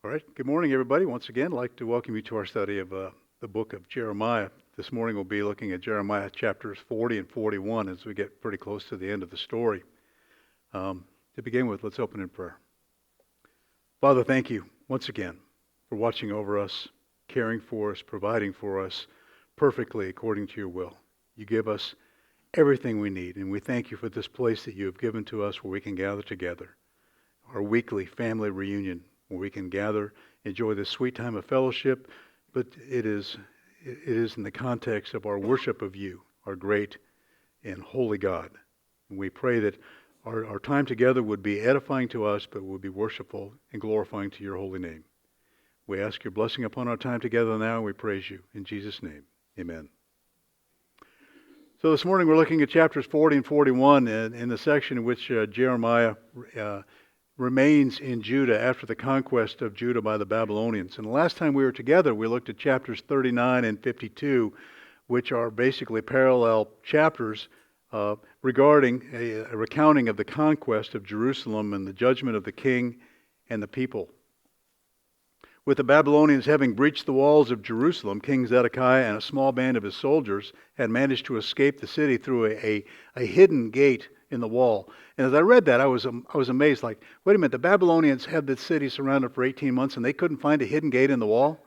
All right. Good morning, everybody. Once again, I'd like to welcome you to our study of the book of Jeremiah. This morning we'll be looking at Jeremiah chapters 40 and 41 as we get pretty close to the end of the story. To begin with, let's open in prayer. Father, thank you once again for watching over us, caring for us, providing for us perfectly according to your will. You give us everything we need, and we thank you for this place that you have given to us where we can gather together, our weekly family reunion, where we can gather, enjoy this sweet time of fellowship, but it is in the context of our worship of you, our great and holy God. And we pray that our time together would be edifying to us, but would be worshipful and glorifying to your holy name. We ask your blessing upon our time together now, and we praise you. In Jesus' name, amen. So this morning we're looking at chapters 40 and 41 in the section in which Jeremiah remains in Judah after the conquest of Judah by the Babylonians. And the last time we were together, we looked at chapters 39 and 52, which are basically parallel chapters regarding a recounting of the conquest of Jerusalem and the judgment of the king and the people. With the Babylonians having breached the walls of Jerusalem, King Zedekiah and a small band of his soldiers had managed to escape the city through a hidden gate in the wall. And as I read that, I was amazed, like, wait a minute, the Babylonians had the city surrounded for 18 months and they couldn't find a hidden gate in the wall?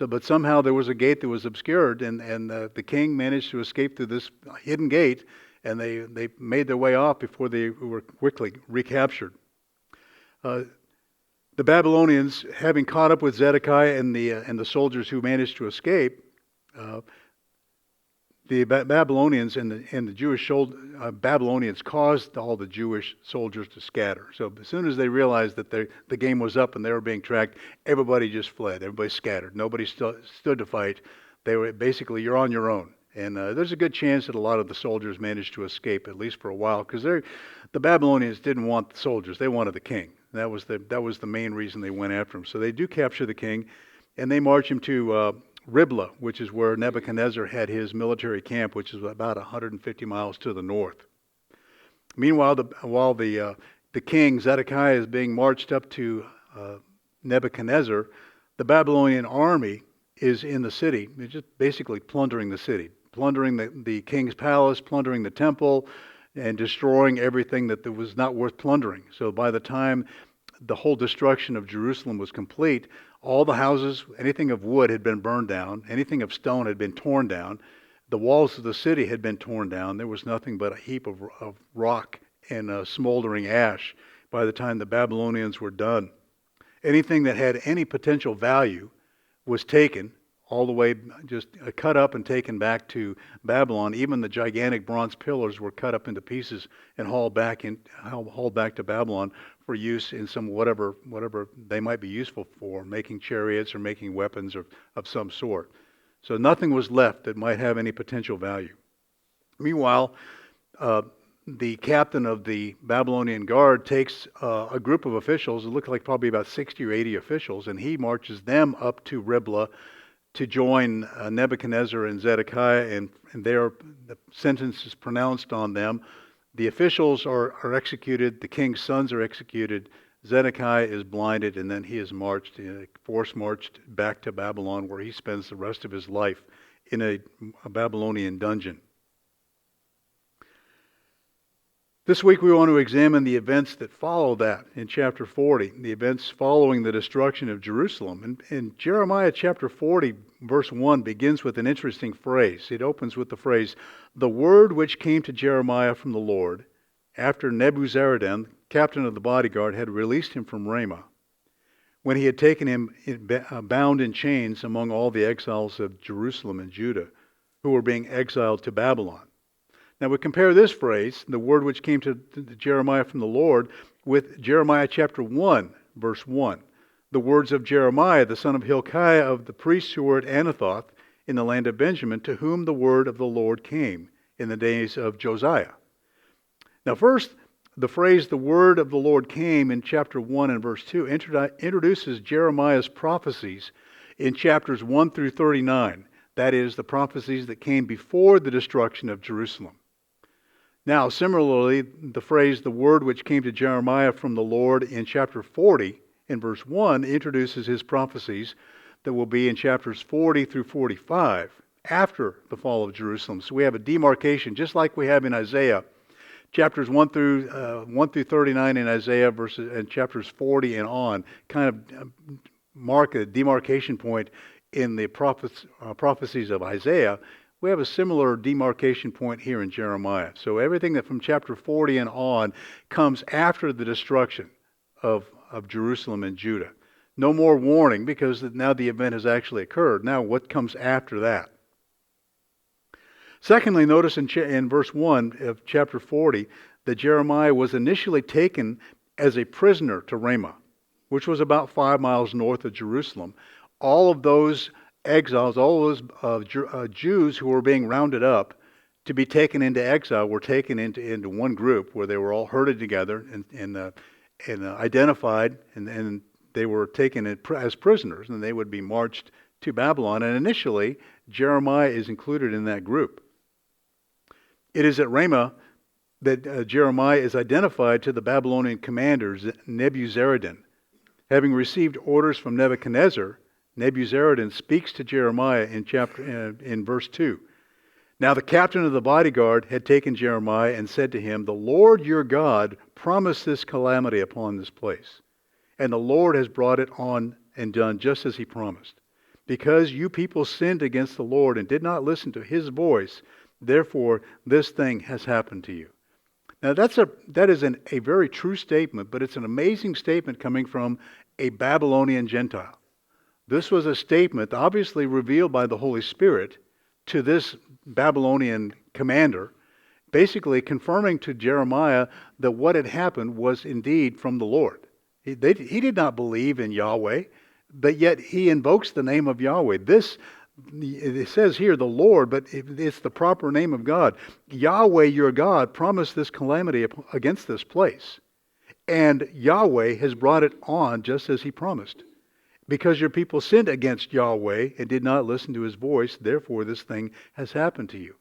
But somehow there was a gate that was obscured, and the king managed to escape through this hidden gate, and they made their way off before they were quickly recaptured. The Babylonians, having caught up with Zedekiah and the soldiers who managed to escape, the Babylonians and the Jewish Babylonians caused all the Jewish soldiers to scatter. So as soon as they realized that the game was up and they were being tracked, everybody just fled. Everybody scattered. Nobody stood to fight. They were basically, you're on your own. And there's a good chance that a lot of the soldiers managed to escape, at least for a while, because the Babylonians didn't want the soldiers. They wanted the king. That was the main reason they went after him. So they do capture the king, and they march him to Riblah, which is where Nebuchadnezzar had his military camp, which is about 150 miles to the north. Meanwhile, while the king Zedekiah is being marched up to Nebuchadnezzar, the Babylonian army is in the city. They're just basically plundering the city, plundering the king's palace, plundering the temple, and destroying everything that was not worth plundering. So by the time the whole destruction of Jerusalem was complete, all the houses, anything of wood had been burned down, anything of stone had been torn down, the walls of the city had been torn down. There was nothing but a heap of rock and smoldering ash by the time the Babylonians were done. Anything that had any potential value was taken, all the way just cut up and taken back to Babylon. Even the gigantic bronze pillars were cut up into pieces and hauled back to Babylon for use in some whatever they might be useful for, making chariots or making weapons of some sort. So nothing was left that might have any potential value. Meanwhile, the captain of the Babylonian guard takes a group of officials, it looked like probably about 60 or 80 officials, and he marches them up to Riblah to join Nebuchadnezzar and Zedekiah, and there the sentence is pronounced on them. The officials are executed, the king's sons are executed, Zedekiah is blinded, and then he is force marched back to Babylon, where he spends the rest of his life in a Babylonian dungeon. This week we want to examine the events that follow that in chapter 40, the events following the destruction of Jerusalem. And Jeremiah chapter 40, verse 1 begins with an interesting phrase. It opens with the phrase, "The word which came to Jeremiah from the Lord, after Nebuzaradan, captain of the bodyguard, had released him from Ramah, when he had taken him bound in chains among all the exiles of Jerusalem and Judah, who were being exiled to Babylon." Now we compare this phrase, the word which came to Jeremiah from the Lord, with Jeremiah chapter 1, verse 1. The words of Jeremiah, the son of Hilkiah, of the priests who were at Anathoth in the land of Benjamin, to whom the word of the Lord came in the days of Josiah. Now first, the phrase, the word of the Lord came, in chapter 1 and verse 2, introduces Jeremiah's prophecies in chapters 1 through 39. That is, the prophecies that came before the destruction of Jerusalem. Now, similarly, the phrase, the word which came to Jeremiah from the Lord in chapter 40, in verse 1 introduces his prophecies that will be in chapters 40 through 45 after the fall of Jerusalem. So we have a demarcation, just like we have in Isaiah. Chapters 1 through 39 in Isaiah and chapters 40 and on kind of mark a demarcation point in the prophecies of Isaiah. We have a similar demarcation point here in Jeremiah. So everything that from chapter 40 and on comes after the destruction of Jerusalem and Judah. No more warning, because now the event has actually occurred. Now what comes after that? Secondly, notice in verse 1 of chapter 40 that Jeremiah was initially taken as a prisoner to Ramah, which was about 5 miles north of Jerusalem. All of those exiles, all of those Jews who were being rounded up to be taken into exile were taken into one group where they were all herded together and identified, and they were taken as prisoners, and they would be marched to Babylon. And initially, Jeremiah is included in that group. It is at Ramah that Jeremiah is identified to the Babylonian commanders, Nebuzaradan. Having received orders from Nebuchadnezzar, Nebuzaradan speaks to Jeremiah in verse 2. Now the captain of the bodyguard had taken Jeremiah and said to him, "The Lord your God promised this calamity upon this place, and the Lord has brought it on and done just as he promised. Because you people sinned against the Lord and did not listen to his voice, therefore this thing has happened to you." Now that is a very true statement, but it's an amazing statement coming from a Babylonian Gentile. This was a statement obviously revealed by the Holy Spirit to this Babylonian commander, basically confirming to Jeremiah that what had happened was indeed from the Lord. He did not believe in Yahweh, but yet he invokes the name of Yahweh. It says here the Lord, but it's the proper name of God. Yahweh, your God, promised this calamity against this place. And Yahweh has brought it on just as he promised. Because your people sinned against Yahweh and did not listen to his voice, therefore this thing has happened to you.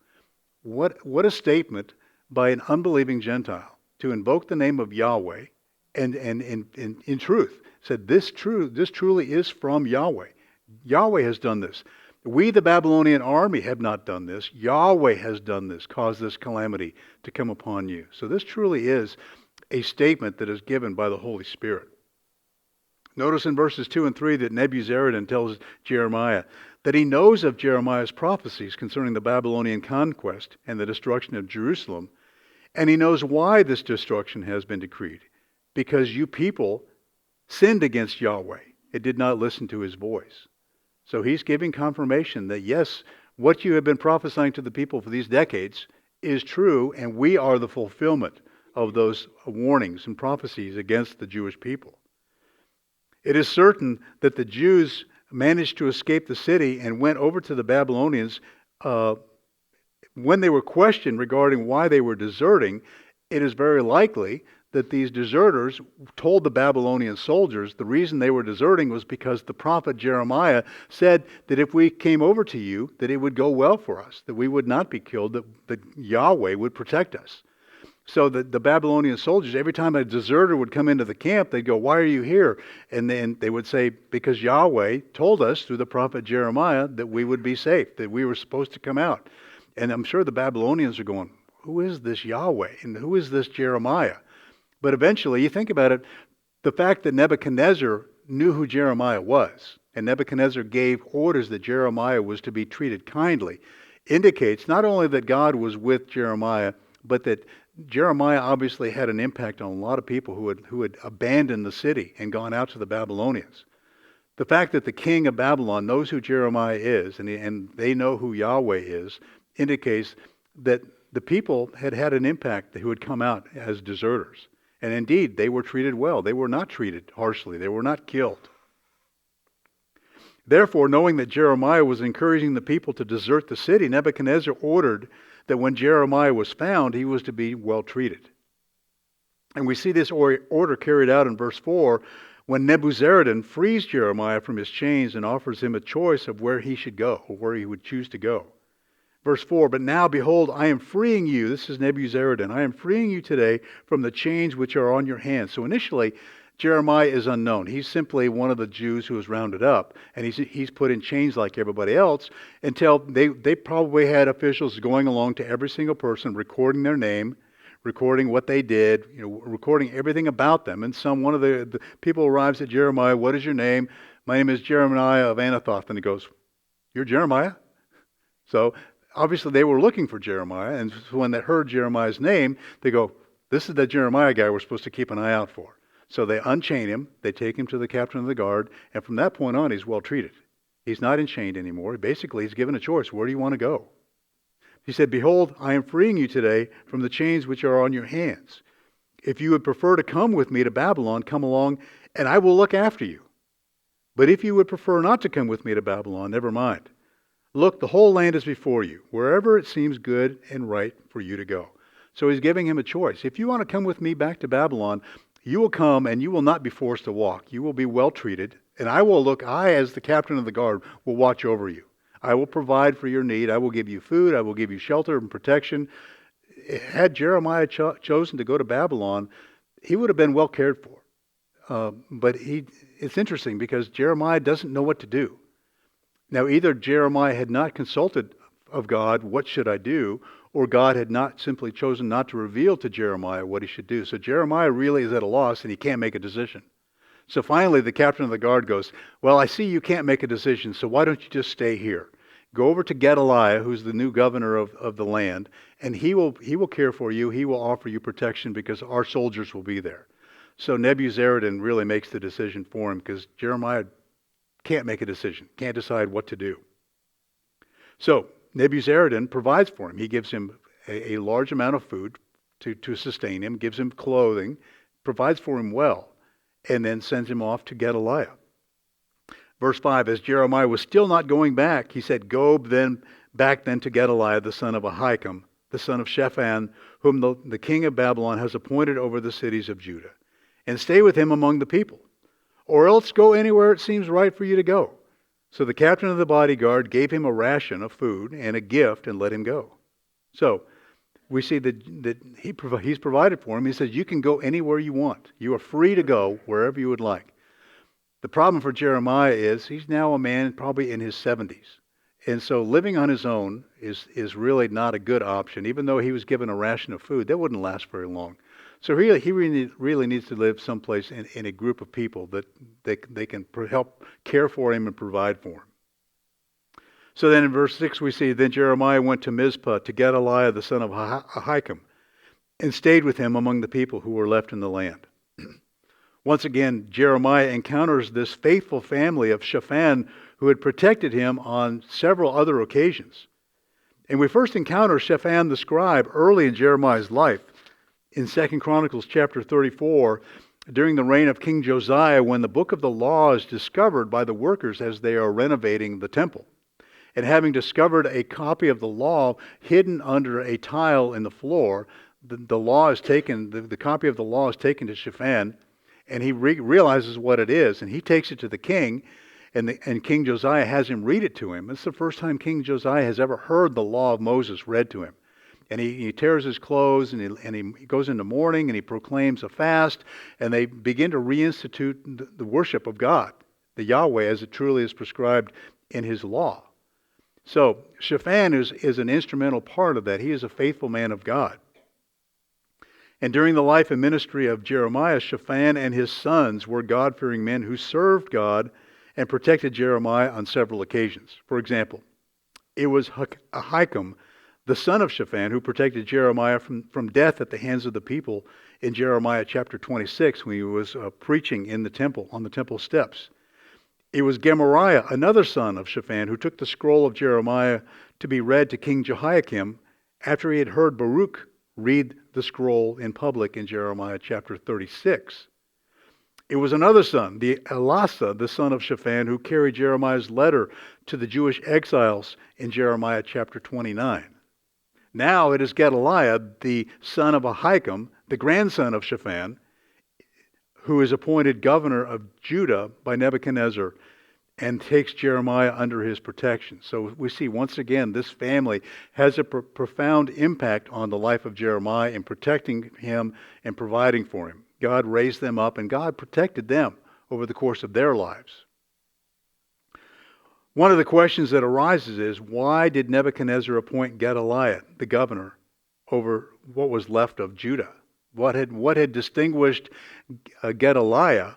What a statement by an unbelieving Gentile to invoke the name of Yahweh and in truth said this truly is from Yahweh. Yahweh has done this. We, the Babylonian army, have not done this. Yahweh has done this, caused this calamity to come upon you. So this truly is a statement that is given by the Holy Spirit. Notice in verses 2 and 3 that Nebuzaradan tells Jeremiah that he knows of Jeremiah's prophecies concerning the Babylonian conquest and the destruction of Jerusalem, and he knows why this destruction has been decreed. Because you people sinned against Yahweh and did not listen to his voice. So he's giving confirmation that yes, what you have been prophesying to the people for these decades is true, and we are the fulfillment of those warnings and prophecies against the Jewish people. It is certain that the Jews managed to escape the city and went over to the Babylonians. When they were questioned regarding why they were deserting, it is very likely that these deserters told the Babylonian soldiers the reason they were deserting was because the prophet Jeremiah said that if we came over to you, that it would go well for us, that we would not be killed, that Yahweh would protect us. So the Babylonian soldiers, every time a deserter would come into the camp, they'd go, "Why are you here?" And then they would say, "Because Yahweh told us through the prophet Jeremiah that we would be safe, that we were supposed to come out." And I'm sure the Babylonians are going, "Who is this Yahweh? And who is this Jeremiah?" But eventually, you think about it, the fact that Nebuchadnezzar knew who Jeremiah was, and Nebuchadnezzar gave orders that Jeremiah was to be treated kindly, indicates not only that God was with Jeremiah, but that Jeremiah obviously had an impact on a lot of people who had abandoned the city and gone out to the Babylonians. The fact that the king of Babylon knows who Jeremiah is, and they know who Yahweh is, indicates that the people had an impact who had come out as deserters. And indeed, they were treated well. They were not treated harshly. They were not killed. Therefore, knowing that Jeremiah was encouraging the people to desert the city, Nebuchadnezzar ordered that when Jeremiah was found, he was to be well treated. And we see this order carried out in verse 4 when Nebuzaradan frees Jeremiah from his chains and offers him a choice of where he should go, or where he would choose to go. Verse 4, "But now, behold, I am freeing you," this is Nebuzaradan, "I am freeing you today from the chains which are on your hands." So initially, Jeremiah is unknown. He's simply one of the Jews who was rounded up, and he's put in chains like everybody else until they probably had officials going along to every single person, recording their name, recording what they did, recording everything about them. And one of the people arrives at Jeremiah, "What is your name?" "My name is Jeremiah of Anathoth." And he goes, "You're Jeremiah?" So obviously they were looking for Jeremiah, and so when they heard Jeremiah's name, they go, "This is the Jeremiah guy we're supposed to keep an eye out for." So they unchain him, they take him to the captain of the guard, and from that point on, he's well treated. He's not enchained anymore. Basically, he's given a choice. Where do you want to go? He said, "Behold, I am freeing you today from the chains which are on your hands. If you would prefer to come with me to Babylon, come along, and I will look after you. But if you would prefer not to come with me to Babylon, never mind. Look, the whole land is before you, wherever it seems good and right for you to go." So he's giving him a choice. If you want to come with me back to Babylon, you will come and you will not be forced to walk. You will be well treated, and I, as the captain of the guard, will watch over you. I will provide for your need. I will give you food. I will give you shelter and protection. Had Jeremiah chosen to go to Babylon, he would have been well cared for. But it's interesting because Jeremiah doesn't know what to do. Now, either Jeremiah had not consulted of God, "What should I do?" or God had not simply chosen not to reveal to Jeremiah what he should do. So Jeremiah really is at a loss and he can't make a decision. So finally the captain of the guard goes, "Well, I see you can't make a decision, so why don't you just stay here? Go over to Gedaliah, who's the new governor of the land, and he will care for you. He will offer you protection because our soldiers will be there." So Nebuzaradan really makes the decision for him because Jeremiah can't make a decision, can't decide what to do. So Nebuzaradan provides for him. He gives him a large amount of food to sustain him, gives him clothing, provides for him well, and then sends him off to Gedaliah. Verse 5, as Jeremiah was still not going back, he said, "Go back then to Gedaliah, the son of Ahikam, the son of Shaphan, whom the king of Babylon has appointed over the cities of Judah, and stay with him among the people. Or else go anywhere it seems right for you to go." So the captain of the bodyguard gave him a ration of food and a gift and let him go. So we see that he's provided for him. He says, "You can go anywhere you want. You are free to go wherever you would like." The problem for Jeremiah is he's now a man probably in his 70s. And so living on his own is really not a good option. Even though he was given a ration of food, that wouldn't last very long. So he really needs to live someplace in a group of people that they can help care for him and provide for him. So then in verse 6 we see, then Jeremiah went to Mizpah to Gedaliah the son of Ahikam and stayed with him among the people who were left in the land. Once again, Jeremiah encounters this faithful family of Shaphan who had protected him on several other occasions. And we first encounter Shaphan the scribe early in Jeremiah's life in 2 Chronicles chapter 34 during the reign of King Josiah, when the book of the law is discovered by the workers as they are renovating the temple. And having discovered a copy of the law hidden under a tile in the floor, the law is taken, the copy of the law is taken to Shaphan, and he realizes what it is, and he takes it to the king, and King Josiah has him read it to him. It's the first time King Josiah has ever heard the law of Moses read to him. And he tears his clothes, and he goes into mourning, and he proclaims a fast, and they begin to reinstitute the worship of God, the Yahweh, as it truly is prescribed in his law. So Shaphan is an instrumental part of that. He is a faithful man of God. And during the life and ministry of Jeremiah, Shaphan and his sons were God-fearing men who served God and protected Jeremiah on several occasions. For example, it was Ahikam, the son of Shaphan, who protected Jeremiah from death at the hands of the people in Jeremiah chapter 26 when he was preaching in the temple, on the temple steps. It was Gemariah, another son of Shaphan, who took the scroll of Jeremiah to be read to King Jehoiakim after he had heard Baruch read the scroll in public in Jeremiah chapter 36. It was another son, the Elasah, the son of Shaphan, who carried Jeremiah's letter to the Jewish exiles in Jeremiah chapter 29. Now it is Gedaliah, the son of Ahikam, the grandson of Shaphan, who is appointed governor of Judah by Nebuchadnezzar and takes Jeremiah under his protection. So we see once again this family has a profound impact on the life of Jeremiah in protecting him and providing for him. God raised them up, and God protected them over the course of their lives. One of the questions that arises is, why did Nebuchadnezzar appoint Gedaliah, the governor, over what was left of Judah? What had distinguished Gedaliah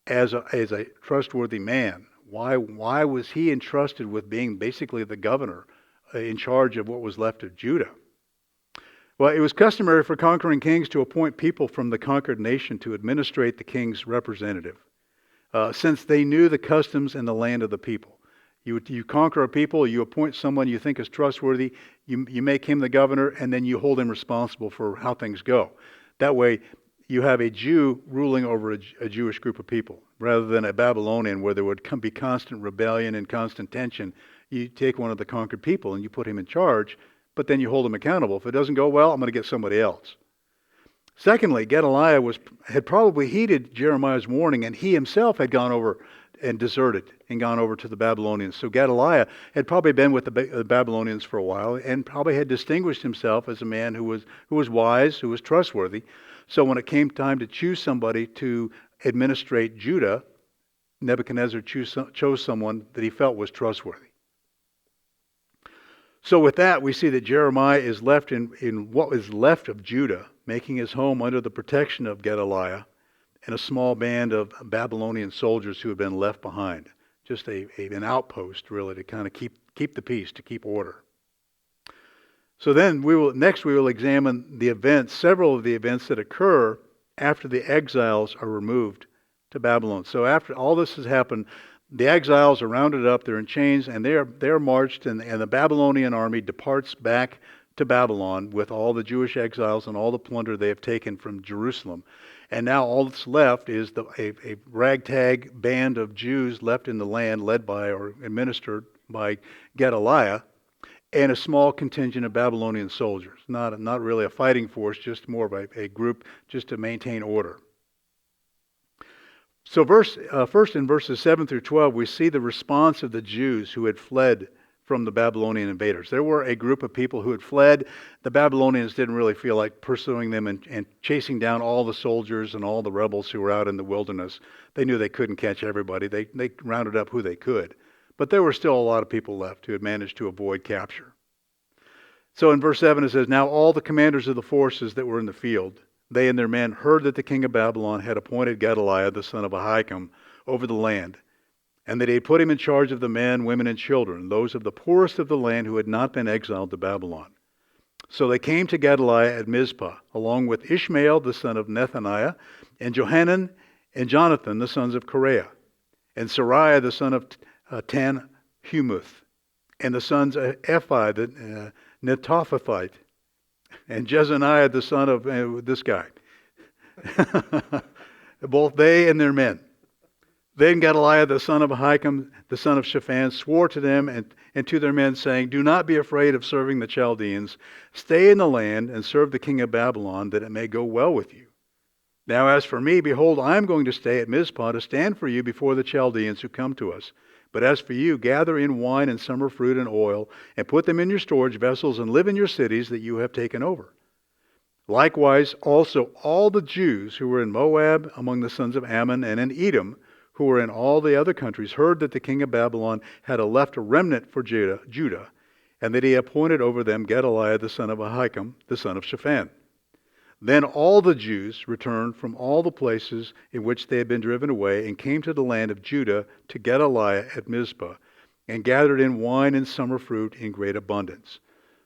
as a trustworthy man? Why was he entrusted with being basically the governor in charge of what was left of Judah? Well, it was customary for conquering kings to appoint people from the conquered nation to administrate the king's representative, since they knew the customs and the land of the people. You conquer a people, you appoint someone you think is trustworthy, you make him the governor, and then you hold him responsible for how things go. That way, you have a Jew ruling over a Jewish group of people, rather than a Babylonian where there would be constant rebellion and constant tension. You take one of the conquered people and you put him in charge, but then you hold him accountable. If it doesn't go well, I'm going to get somebody else. Secondly, Gedaliah had probably heeded Jeremiah's warning, and he himself had gone over and deserted and gone over to the Babylonians. So Gedaliah had probably been with the Babylonians for a while and probably had distinguished himself as a man who was wise, who was trustworthy. So when it came time to choose somebody to administrate Judah, Nebuchadnezzar chose someone that he felt was trustworthy. So with that, we see that Jeremiah is left in what is left of Judah, making his home under the protection of Gedaliah and a small band of Babylonian soldiers who had been left behind. Just an outpost, really, to kind of keep the peace, to keep order. So then we will examine several of the events that occur after the exiles are removed to Babylon. So after all this has happened, the exiles are rounded up, they're in chains, and they're marched, and the Babylonian army departs back to Babylon with all the Jewish exiles and all the plunder they have taken from Jerusalem. And now all that's left is a ragtag band of Jews left in the land, led by or administered by Gedaliah, and a small contingent of Babylonian soldiers. Not really a fighting force, just more of a group just to maintain order. So first in verses 7 through 12, we see the response of the Jews who had fled from the Babylonian invaders. There were a group of people who had fled. The Babylonians didn't really feel like pursuing them and chasing down all the soldiers and all the rebels who were out in the wilderness. They knew they couldn't catch everybody. They rounded up who they could. But there were still a lot of people left who had managed to avoid capture. So in verse 7 it says, "Now all the commanders of the forces that were in the field, they and their men, heard that the king of Babylon had appointed Gedaliah, the son of Ahikam, over the land, and that he had put him in charge of the men, women, and children, those of the poorest of the land who had not been exiled to Babylon. So they came to Gedaliah at Mizpah, along with Ishmael, the son of Nethaniah, and Johanan and Jonathan, the sons of Kareah, and Sariah, the son of Tanhumuth, and the sons of Ephi, the Netophathite, and Jezaniah, the son of this guy. Both they and their men. Then Gedaliah, the son of Ahikam, the son of Shaphan, swore to them and to their men, saying, "Do not be afraid of serving the Chaldeans. Stay in the land and serve the king of Babylon, that it may go well with you. Now as for me, behold, I am going to stay at Mizpah to stand for you before the Chaldeans who come to us. But as for you, gather in wine and summer fruit and oil, and put them in your storage vessels, and live in your cities that you have taken over. Likewise, also all the Jews who were in Moab, among the sons of Ammon, and in Edom, who were in all the other countries, heard that the king of Babylon had left a remnant for Judah, and that he appointed over them Gedaliah, the son of Ahikam, the son of Shaphan. Then all the Jews returned from all the places in which they had been driven away, and came to the land of Judah to Gedaliah at Mizpah, and gathered in wine and summer fruit in great abundance."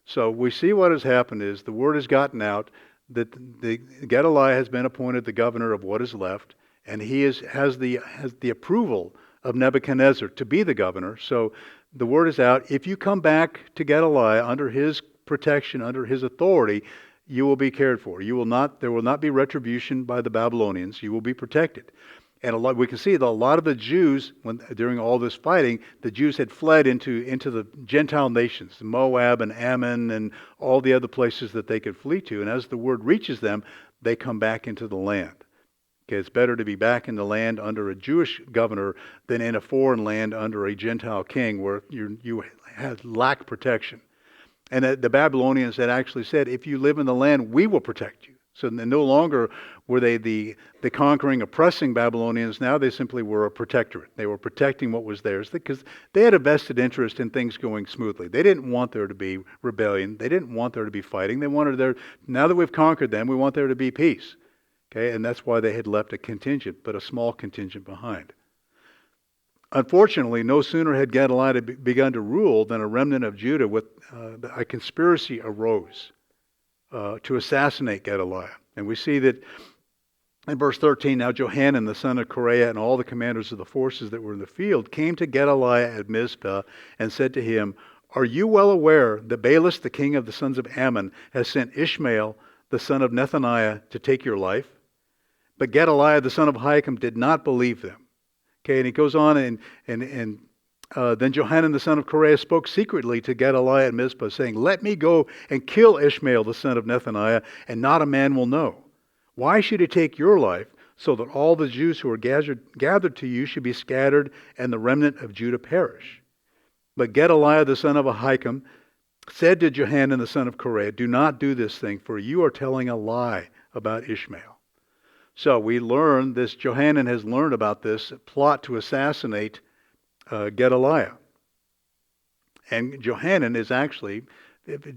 So we see what has happened is the word has gotten out that Gedaliah has been appointed the governor of what is left, and he has the approval of Nebuchadnezzar to be the governor. So the word is out, if you come back to Gedaliah under his protection, under his authority, you will be cared for. There will not be retribution by the Babylonians. You will be protected. And we can see that a lot of the Jews, during all this fighting, the Jews had fled into the Gentile nations, Moab and Ammon and all the other places that they could flee to. And as the word reaches them, they come back into the land. Okay, it's better to be back in the land under a Jewish governor than in a foreign land under a Gentile king where you lack protection. And the Babylonians had actually said, if you live in the land, we will protect you. So no longer were they the conquering, oppressing Babylonians. Now they simply were a protectorate. They were protecting what was theirs because they had a vested interest in things going smoothly. They didn't want there to be rebellion. They didn't want there to be fighting. They wanted there, now that we've conquered them, we want there to be peace. Okay, and that's why they had left a contingent, but a small contingent behind. Unfortunately, no sooner had Gedaliah begun to rule than a remnant of Judah with a conspiracy arose to assassinate Gedaliah. And we see that in verse 13, now Johanan, the son of Kareah, and all the commanders of the forces that were in the field came to Gedaliah at Mizpah and said to him, are you well aware that Baalis, the king of the sons of Ammon, has sent Ishmael, the son of Nethaniah, to take your life? But Gedaliah, the son of Ahikam, did not believe them. Okay, and he goes on, and then Johanan, the son of Kareah, spoke secretly to Gedaliah at Mizpah, saying, let me go and kill Ishmael, the son of Nethaniah, and not a man will know. Why should he take your life, so that all the Jews who are gathered to you should be scattered, and the remnant of Judah perish? But Gedaliah, the son of Ahikam, said to Johanan, the son of Kareah, do not do this thing, for you are telling a lie about Ishmael. So we learn this, Johanan has learned about this plot to assassinate Gedaliah. And Johanan is actually,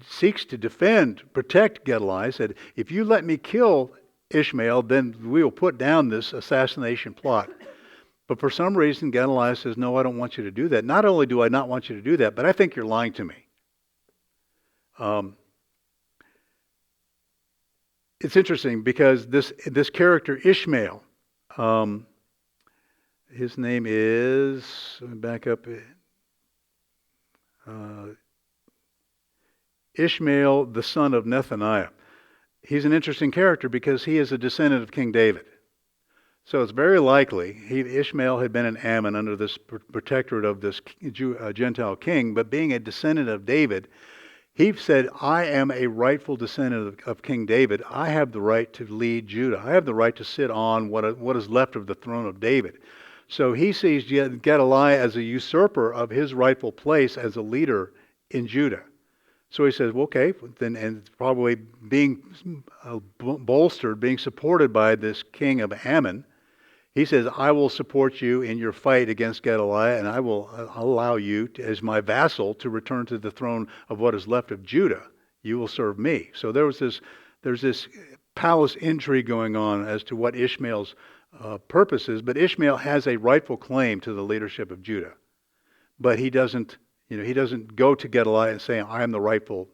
seeks to defend, protect Gedaliah, said, if you let me kill Ishmael, then we will put down this assassination plot. But for some reason, Gedaliah says, no, I don't want you to do that. Not only do I not want you to do that, but I think you're lying to me. It's interesting because this character Ishmael, his name is, let me back up, Ishmael, the son of Nethaniah. He's an interesting character because he is a descendant of King David. So it's very likely Ishmael had been an Ammon under this protectorate of this Gentile king, but being a descendant of David, he said, I am a rightful descendant of King David. I have the right to lead Judah. I have the right to sit on what is left of the throne of David. So he sees Gedaliah as a usurper of his rightful place as a leader in Judah. So he says, well, okay, then, and probably being bolstered, being supported by this king of Ammon, he says, I will support you in your fight against Gedaliah, and I will allow you, as my vassal, to return to the throne of what is left of Judah. You will serve me. So there's this palace intrigue going on as to what Ishmael's purpose is, but Ishmael has a rightful claim to the leadership of Judah. But he doesn't go to Gedaliah and say, I am the rightful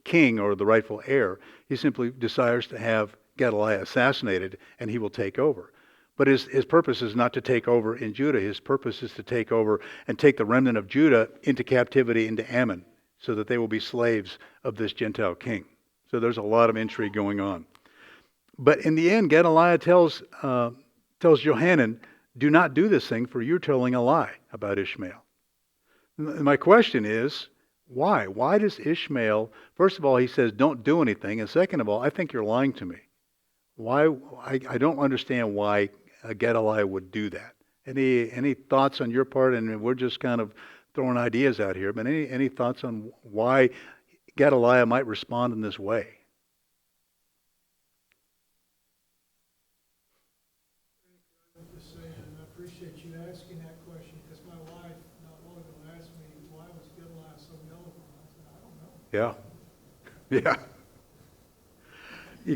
king or the rightful heir. He simply desires to have Gedaliah assassinated, and he will take over. But his purpose is not to take over in Judah. His purpose is to take over and take the remnant of Judah into captivity into Ammon, so that they will be slaves of this Gentile king. So there's a lot of intrigue going on. But in the end, Gedaliah tells Johanan, do not do this thing, for you're telling a lie about Ishmael. My question is, why? Why does Ishmael, first of all, he says, don't do anything. And second of all, I think you're lying to me. Why? I don't understand why Gedaliah would do that. Any thoughts on your part? And we're just kind of throwing ideas out here, but any thoughts on why Gedaliah might respond in this way? I'm just saying, I appreciate you asking that question because my wife not long ago asked me, why was Gedaliah so eloquent? I said, I don't know. Yeah.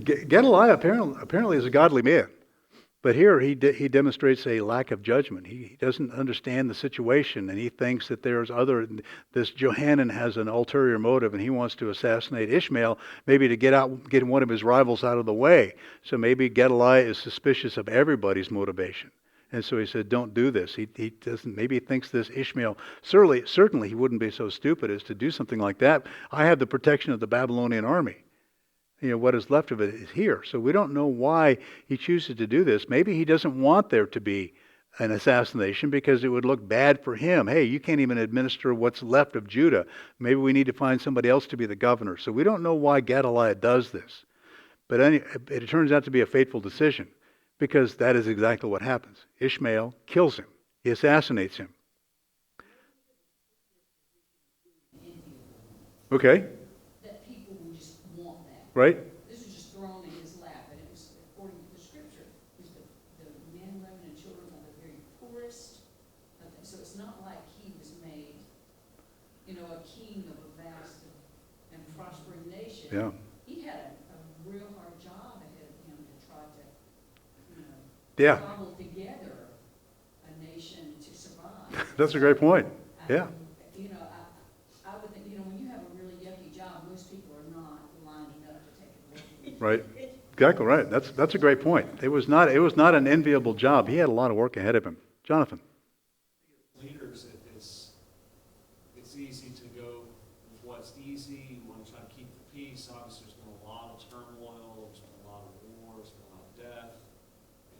Gedaliah apparently is a godly man. But here he demonstrates a lack of judgment. He doesn't understand the situation, and he thinks that this Johanan has an ulterior motive, and he wants to assassinate Ishmael, maybe to get one of his rivals out of the way. So maybe Gedaliah is suspicious of everybody's motivation. And so he said, don't do this. He doesn't, maybe he thinks this Ishmael, certainly he wouldn't be so stupid as to do something like that. I have the protection of the Babylonian army. What is left of it is here. So we don't know why he chooses to do this. Maybe he doesn't want there to be an assassination because it would look bad for him. Hey, you can't even administer what's left of Judah. Maybe we need to find somebody else to be the governor. So we don't know why Gedaliah does this. But it turns out to be a fateful decision because that is exactly what happens. Ishmael kills him. He assassinates him. Okay. That people will just want that. Right? This is just thrown king of a vast and prospering nation. Yeah. He had a real hard job ahead of him to try to, Yeah. cobble together a nation to survive. That's a great point. Yeah. I would think, when you have a really yucky job, most people are not lining up to take it. Right. Exactly right. That's a great point. It was not an enviable job. He had a lot of work ahead of him. Jonathan. Leaders, it's easy to go with what's easy. You want to try to keep the peace. Obviously, there's been a lot of turmoil, there's been a lot of war, there's been a lot of death.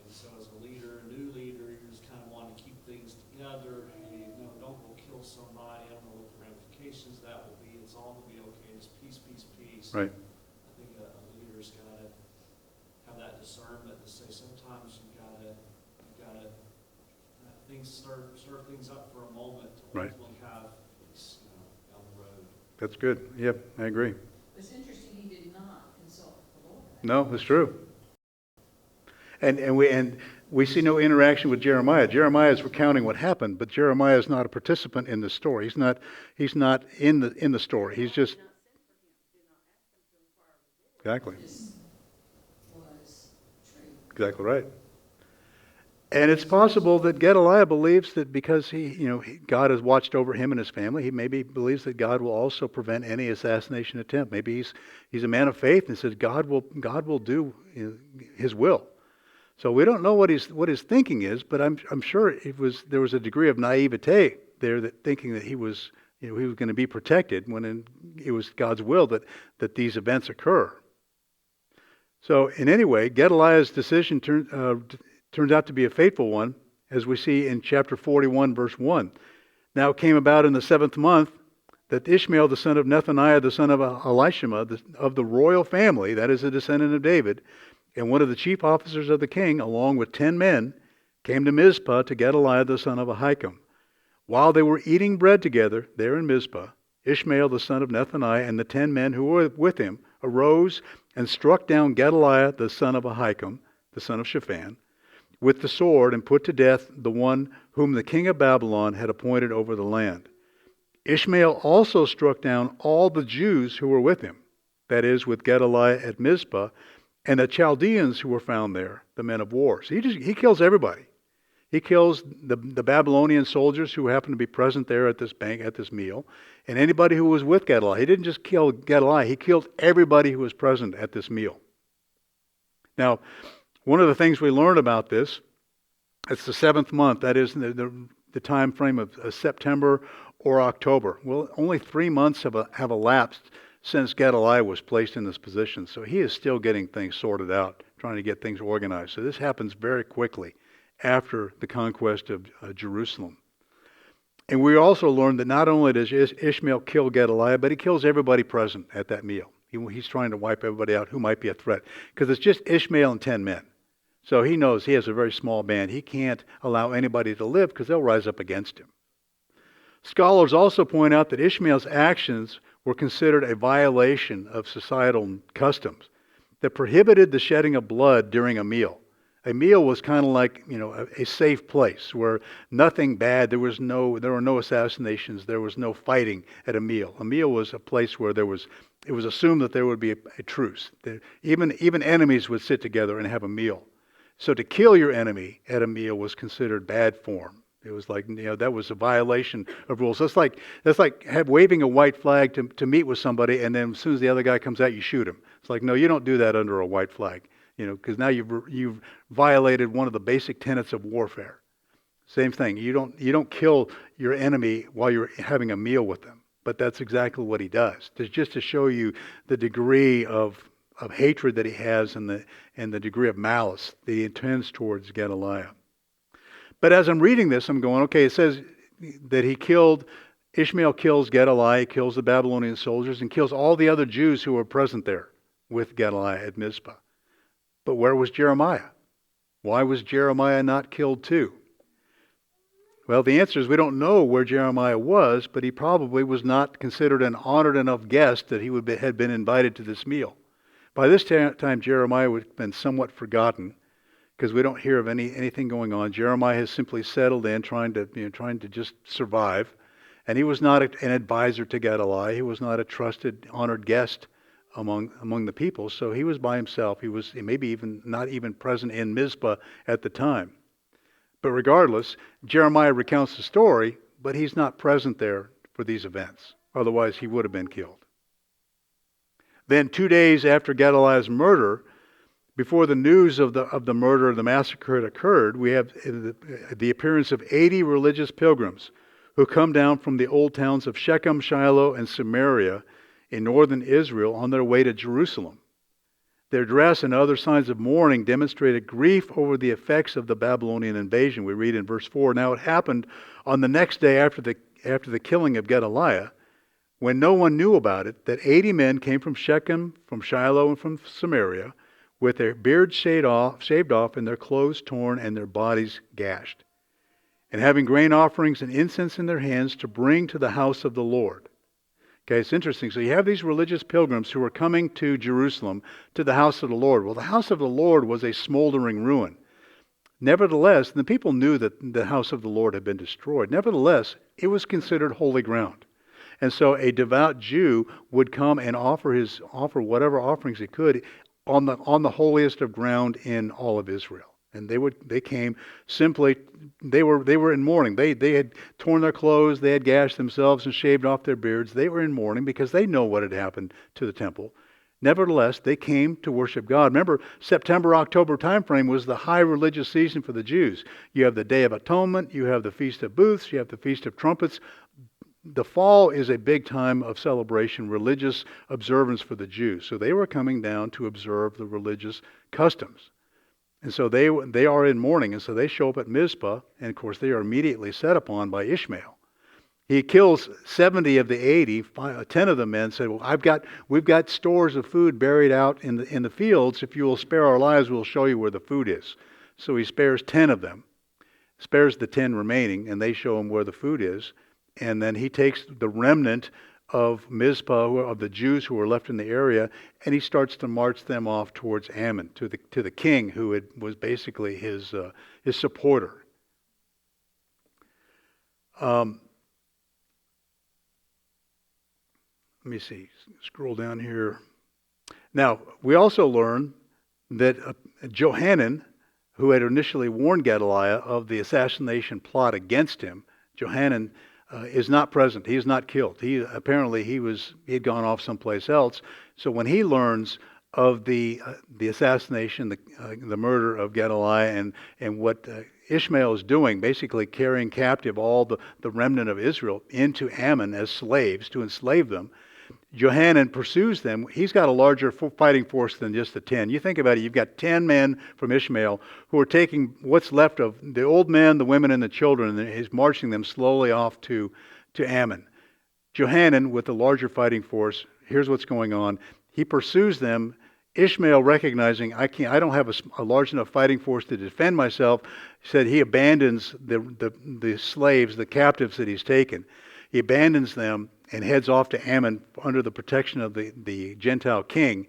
And so as a leader, a new leader, you just kind of want to keep things together. Hey, don't go kill somebody. I don't know what the ramifications of that will be. It's all going to be okay. Just peace, peace, peace. Right. I think a leader's got to have that discernment to say sometimes you've got to things stir things up for a moment to Right. ultimately have peace, down the road. That's good. Yep, I agree. It's interesting he did not consult the Lord. No, it's true. And we see no interaction with Jeremiah. Jeremiah is recounting what happened, but Jeremiah is not a participant in the story. He's not in the story. He's just exactly. This was true. Exactly right. And it's possible that Gedaliah believes that because God has watched over him and his family, he maybe believes that God will also prevent any assassination attempt. Maybe he's a man of faith and says God will do His will. So we don't know what his thinking is, but I'm sure there was a degree of naivete there, that thinking that he was going to be protected when it was God's will that these events occur. So in any way, Gedaliah's decision turns out to be a fateful one, as we see in chapter 41, verse 1. Now it came about in the 7th month that Ishmael, the son of Nethaniah, the son of Elishama, of the royal family, that is a descendant of David, and one of the chief officers of the king, along with 10 men, came to Mizpah to Gedaliah, the son of Ahikam. While they were eating bread together there in Mizpah, Ishmael, the son of Nethaniah, and the 10 men who were with him arose and struck down Gedaliah, the son of Ahikam, the son of Shaphan, with the sword, and put to death the one whom the king of Babylon had appointed over the land. Ishmael also struck down all the Jews who were with him, that is, with Gedaliah at Mizpah, and the Chaldeans who were found there, the men of war. So he kills everybody. He kills the Babylonian soldiers who happened to be present there at this meal, and anybody who was with Gedaliah. He didn't just kill Gedaliah, he killed everybody who was present at this meal. Now, one of the things we learn about this, it's the 7th month, that is the time frame of September or October. Well, only 3 months have elapsed since Gedaliah was placed in this position. So he is still getting things sorted out, trying to get things organized. So this happens very quickly after the conquest of Jerusalem. And we also learned that not only does Ishmael kill Gedaliah, but he kills everybody present at that meal. He's trying to wipe everybody out who might be a threat, because it's just Ishmael and 10 men. So he knows he has a very small band. He can't allow anybody to live because they'll rise up against him. Scholars also point out that Ishmael's actions were considered a violation of societal customs that prohibited the shedding of blood during a meal. A meal was kind of like, a safe place where nothing bad, there were no assassinations, there was no fighting at a meal. A meal was a place where it was assumed that there would be a truce. Even enemies would sit together and have a meal. So to kill your enemy at a meal was considered bad form. It was like, that was a violation of rules. That's like waving a white flag to meet with somebody, and then as soon as the other guy comes out, you shoot him. It's like, no, you don't do that under a white flag, because now you've violated one of the basic tenets of warfare. Same thing. You don't kill your enemy while you're having a meal with them. But that's exactly what he does. Just to show you the degree of hatred that he has and the degree of malice that he intends towards Gedaliah. But as I'm reading this, I'm going, okay, it says that Ishmael kills Gedaliah, kills the Babylonian soldiers, and kills all the other Jews who were present there with Gedaliah at Mizpah. But where was Jeremiah? Why was Jeremiah not killed too? Well, the answer is we don't know where Jeremiah was, but he probably was not considered an honored enough guest that he had been invited to this meal. By this time, Jeremiah would have been somewhat forgotten, because we don't hear of anything going on. Jeremiah has simply settled in, trying to just survive. And he was not an advisor to Gedaliah. He was not a trusted, honored guest among the people. So he was by himself. He was maybe even not even present in Mizpah at the time. But regardless, Jeremiah recounts the story, but he's not present there for these events. Otherwise, he would have been killed. Then 2 days after Gedaliah's murder, before the news of the murder, the massacre had occurred, we have the appearance of 80 religious pilgrims who come down from the old towns of Shechem, Shiloh, and Samaria in northern Israel on their way to Jerusalem. Their dress and other signs of mourning demonstrated grief over the effects of the Babylonian invasion. We read in verse 4, "Now it happened on the next day after the killing of Gedaliah, when no one knew about it, that 80 men came from Shechem, from Shiloh, and from Samaria, with their beards shaved off, and their clothes torn, and their bodies gashed, and having grain offerings and incense in their hands to bring to the house of the Lord." Okay, it's interesting. So you have these religious pilgrims who are coming to Jerusalem, to the house of the Lord. Well, the house of the Lord was a smoldering ruin. Nevertheless, the people knew that the house of the Lord had been destroyed. Nevertheless, it was considered holy ground. And so a devout Jew would come and offer whatever offerings he could on the holiest of ground in all of Israel. And they came simply, they were in mourning. They had torn their clothes, they had gashed themselves and shaved off their beards. They were in mourning because they know what had happened to the temple. Nevertheless, they came to worship God. Remember, September, October timeframe was the high religious season for the Jews. You have the Day of Atonement, you have the Feast of Booths, you have the Feast of Trumpets. The fall is a big time of celebration, religious observance for the Jews. So they were coming down to observe the religious customs. And so they are in mourning, and so they show up at Mizpah, and of course they are immediately set upon by Ishmael. He kills 70 of the 80. 10 of the men said, "Well, we've got stores of food buried out in the fields. If you will spare our lives, we'll show you where the food is." So he spares 10 of them, spares the 10 remaining, and they show him where the food is. And then he takes the remnant of Mizpah, of the Jews who were left in the area, and he starts to march them off towards Ammon, to the king who was basically his supporter. Let me see. Scroll down here. Now, we also learn that Johanan, who had initially warned Gedaliah of the assassination plot against him, Johanan is not present. He is not killed. He had gone off someplace else. So when he learns of the assassination, the murder of Gedaliah, and what Ishmael is doing, basically carrying captive all the remnant of Israel into Ammon as slaves to enslave them, Johanan pursues them. He's got a larger fighting force than just the 10. You think about it, you've got 10 men from Ishmael who are taking what's left of the old men, the women, and the children, and he's marching them slowly off to Ammon. Johanan, with the larger fighting force, here's what's going on. He pursues them. Ishmael, recognizing I don't have a large enough fighting force to defend myself, said he abandons the slaves, the captives that he's taken. He abandons them and heads off to Ammon under the protection of the Gentile king.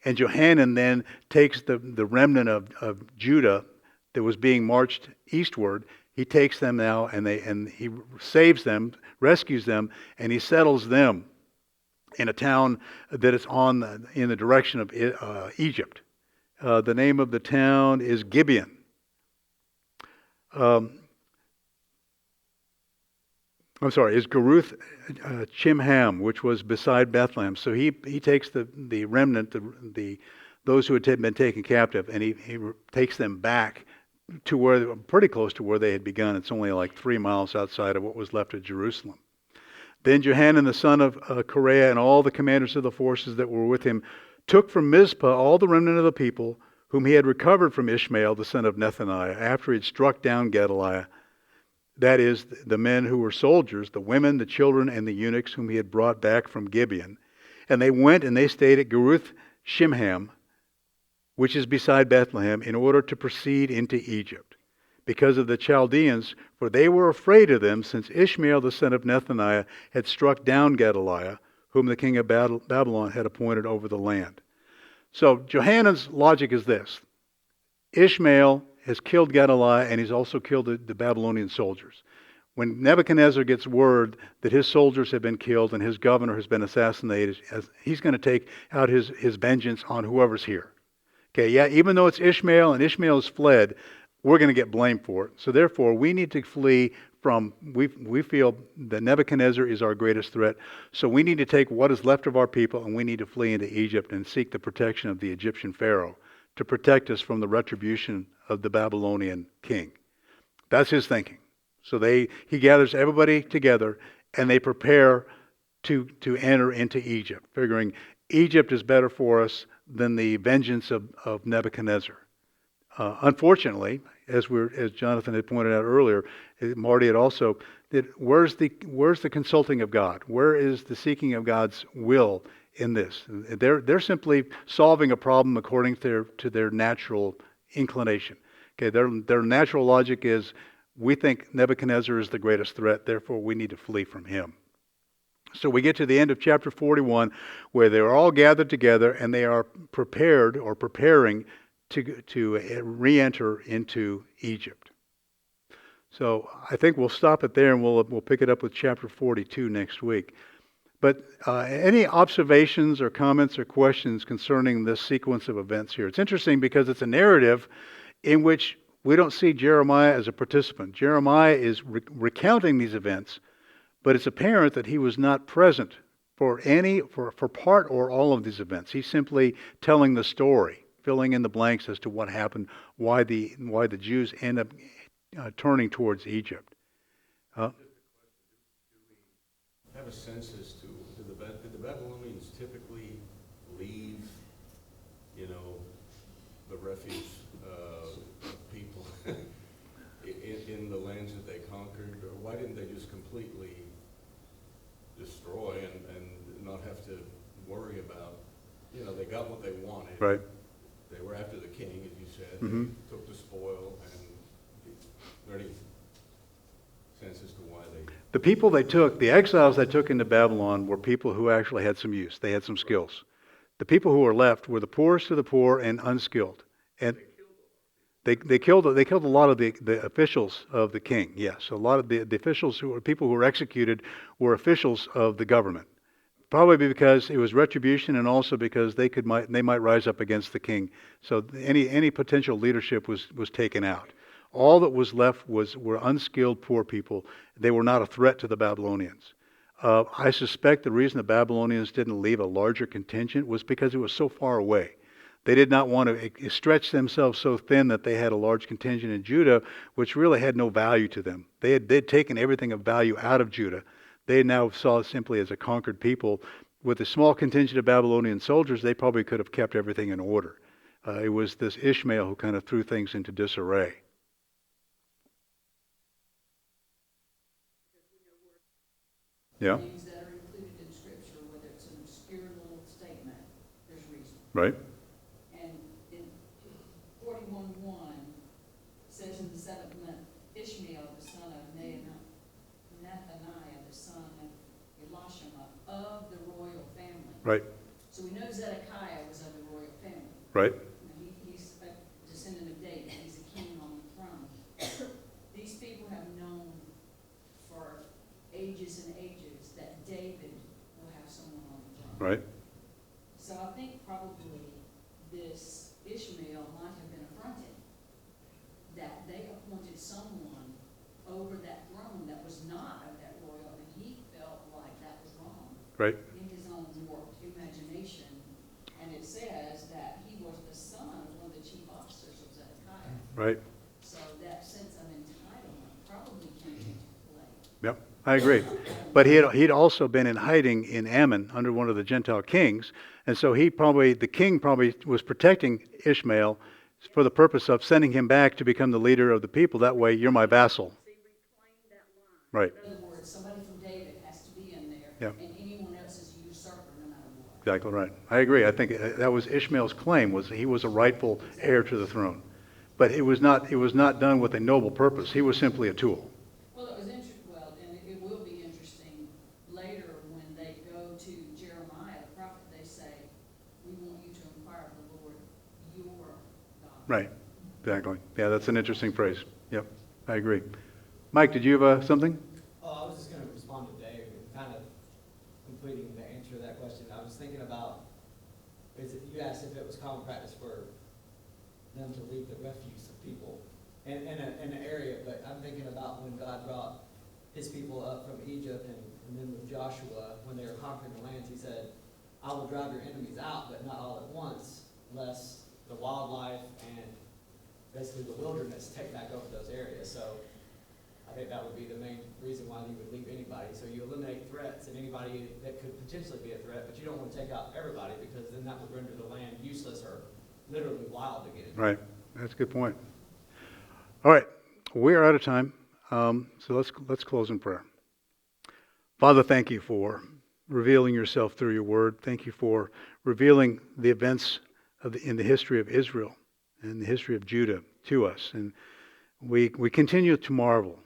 And Johanan then takes the remnant of Judah that was being marched eastward. He takes them now and he saves them, rescues them, and he settles them in a town that is in the direction of Egypt. The name of the town is Gibeon. Is Geruth Chimham, which was beside Bethlehem. So he takes the remnant, those who had been taken captive, and he takes them back to pretty close to where they had begun. It's only like 3 miles outside of what was left of Jerusalem. Then Johanan the son of Kareah and all the commanders of the forces that were with him took from Mizpah all the remnant of the people whom he had recovered from Ishmael the son of Nethaniah after he had struck down Gedaliah. That is, the men who were soldiers, the women, the children, and the eunuchs whom he had brought back from Gibeon. And they went and they stayed at Geruth Shimham, which is beside Bethlehem, in order to proceed into Egypt, because of the Chaldeans, for they were afraid of them, since Ishmael the son of Nethaniah had struck down Gedaliah, whom the king of Babylon had appointed over the land. So Johanan's logic is this. Ishmael has killed Gedaliah, and he's also killed the Babylonian soldiers. When Nebuchadnezzar gets word that his soldiers have been killed and his governor has been assassinated, he's going to take out his vengeance on whoever's here. Okay, yeah, even though it's Ishmael and Ishmael's fled, we're going to get blamed for it. So therefore, we need to flee from, we feel that Nebuchadnezzar is our greatest threat. So we need to take what is left of our people and we need to flee into Egypt and seek the protection of the Egyptian Pharaoh to protect us from the retribution of the Babylonian king. That's his thinking. So he gathers everybody together and they prepare to enter into Egypt, figuring Egypt is better for us than the vengeance of Nebuchadnezzar. Unfortunately, as Jonathan had pointed out earlier, Marty had also, where's the consulting of God? Where is the seeking of God's will in this? They're simply solving a problem according to their natural inclination. Okay, their natural logic is, we think Nebuchadnezzar is the greatest threat, therefore we need to flee from him. So we get to the end of chapter 41 where they're all gathered together and they are prepared or preparing to re-enter into Egypt. So I think we'll stop it there and we'll pick it up with chapter 42 next week. But any observations or comments or questions concerning this sequence of events here? It's interesting because it's a narrative in which we don't see Jeremiah as a participant. Jeremiah is recounting these events, but it's apparent that he was not present for part or all of these events. He's simply telling the story, filling in the blanks as to what happened, why the Jews end up turning towards Egypt. Have a sense as to did the Babylonians typically leave, the refuge people in the lands that they conquered? Or why didn't they just completely destroy and not have to worry about, they got what they wanted. Right. They were after the king, as you said. Mm-hmm. They took the spoil, and is there any sense as to why they... The people the exiles they took into Babylon were people who actually had some use. They had some skills. The people who were left were the poorest of the poor and unskilled. And they killed a lot of the officials of the king. Yes, a lot of the officials people who were executed were officials of the government. Probably because it was retribution, and also because they might rise up against the king. So any potential leadership was taken out. All that was left were unskilled poor people. They were not a threat to the Babylonians. I suspect the reason the Babylonians didn't leave a larger contingent was because it was so far away. They did not want to stretch themselves so thin that they had a large contingent in Judah, which really had no value to them. They'd taken everything of value out of Judah. They now saw it simply as a conquered people. With a small contingent of Babylonian soldiers, they probably could have kept everything in order. It was this Ishmael who kind of threw things into disarray. Yeah. Things that are included in Scripture, whether it's an obscure little statement, there's reason. Right. And in 41:1 says, in the 7th month, Ishmael, the son of Nethaniah, the son of Elishama, of the royal family. Right. So we know Zedekiah was of the royal family. Right. He's a descendant of David. He's a king on the throne. These people have known for ages and ages that David will have someone on the throne. Right. So I think probably this Ishmael might have been affronted that they appointed someone over that throne that was not of that royal, and he felt like that was wrong Right. in his own warped imagination. And it says that he was the son of one of the chief officers of Zedekiah. Right. So that sense of entitlement probably came into play. Yep. I agree. But he'd also been in hiding in Ammon under one of the Gentile kings. And so the king probably was protecting Ishmael for the purpose of sending him back to become the leader of the people. That way, you're my vassal. Right. In other words, somebody from David has to be in there, Yep. and anyone else is a usurper no matter what. Exactly right. I agree. I think that was Ishmael's claim, was he was a rightful heir to the throne. But it was not done with a noble purpose. He was simply a tool. Well, it was and it will be interesting later when they go to Jeremiah, the prophet, they say, we want you to inquire of the Lord, your God. Right. Exactly. Yeah, that's an interesting phrase. Yep. I agree. Mike, did you have something? Oh, I was just gonna respond to Dave and kind of completing the answer to that question. I was thinking about, you asked if it was common practice for them to leave the refuse of people in an area, but I'm thinking about when God brought his people up from Egypt and then with Joshua, when they were conquering the lands, he said, I will drive your enemies out, but not all at once, lest the wildlife and basically the wilderness take back over those areas. So I think that would be the main reason why you would leave anybody. So you eliminate threats and anybody that could potentially be a threat, but you don't want to take out everybody because then that would render the land useless or literally wild again. Right. That's a good point. All right. We are out of time. So let's close in prayer. Father, thank you for revealing yourself through your word. Thank you for revealing the events in the history of Israel and the history of Judah to us. And we continue to marvel.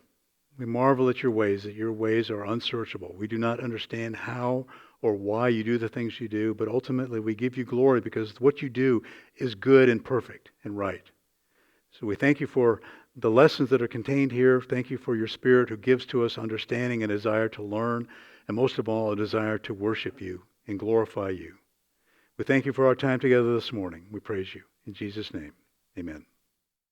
We marvel at your ways, that your ways are unsearchable. We do not understand how or why you do the things you do, but ultimately we give you glory because what you do is good and perfect and right. So we thank you for the lessons that are contained here. Thank you for your Spirit who gives to us understanding and desire to learn, and most of all, a desire to worship you and glorify you. We thank you for our time together this morning. We praise you. In Jesus' name, amen.